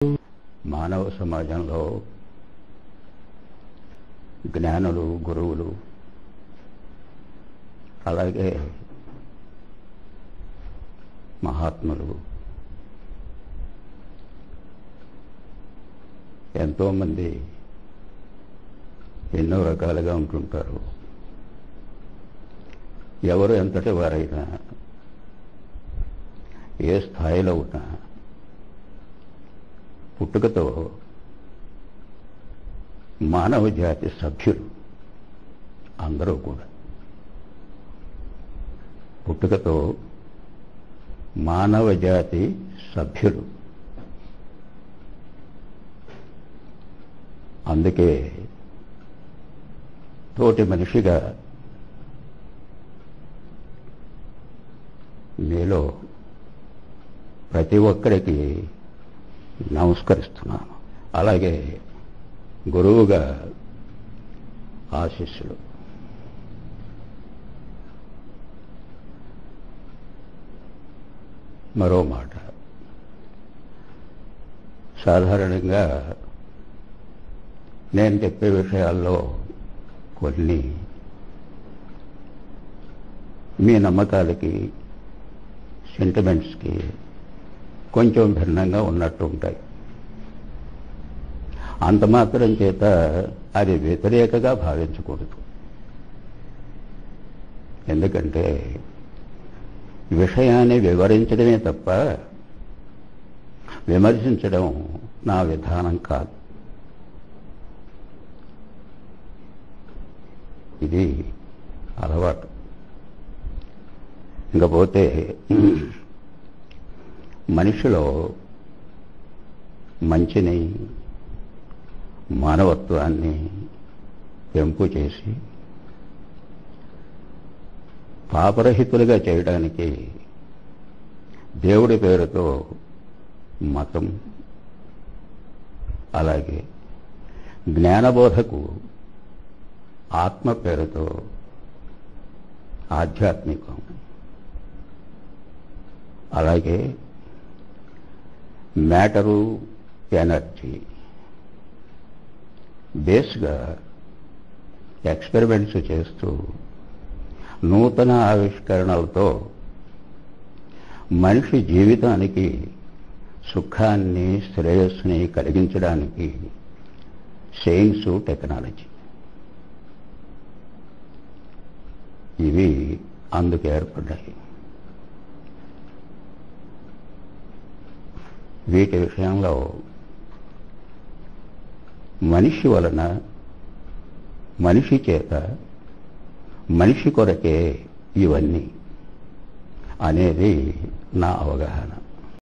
మానవ సమాజంలో జ్ఞానులు, గురువులు, అలాగే మహాత్ములు ఎంతోమంది ఎన్నో రకాలుగా ఉంటుంటారు. ఎవరు ఎంతటి వారైనా, ఏ స్థాయిలో ఉన్నా పుట్టుకతో మానవ జాతి సభ్యులు అందరూ కూడా. పుట్టుకతో మానవ జాతి సభ్యులు. అందుకే తోటి మనిషిగా మీలో ప్రతి ఒక్కరికి నమస్కరిస్తున్నాను. అలాగే గురువుగా ఆశీస్సులు. మరో మాట, సాధారణంగా నేను చెప్పే విషయాల్లో కొన్ని మీ నమ్మకాలకి, సెంటిమెంట్స్కి కొంచెం భిన్నంగా ఉన్నట్టు ఉంటాయి. అంత మాత్రం చేత అది వ్యతిరేకగా భావించకూడదు. ఎందుకంటే విషయాన్ని వివరించడమే తప్ప విమర్శించడం నా విధానం కాదు. ఇది అలవాటు. ఇంకపోతే మనిషిలో మంచిని, మానవత్వాన్ని పెంపు చేసి పాపరహితులుగా చేయడానికి దేవుడి పేరుతో మతం, అలాగే జ్ఞానబోధకు ఆత్మ పేరుతో ఆధ్యాత్మికం, అలాగే మ్యాటరు, ఎనర్జీ బేస్గా ఎక్స్పెరిమెంట్స్ చేస్తూ నూతన ఆవిష్కరణలతో మనిషి జీవితానికి సుఖాన్ని, శ్రేయస్సుని కలిగించడానికి సైన్సు, టెక్నాలజీ ఇవి అందుకు ఏర్పడ్డాయి. వీటి విషయంలో మనిషి వలన, మనిషి చేత, మనిషి కొరకే ఇవన్నీ అనేది నా అవగాహన.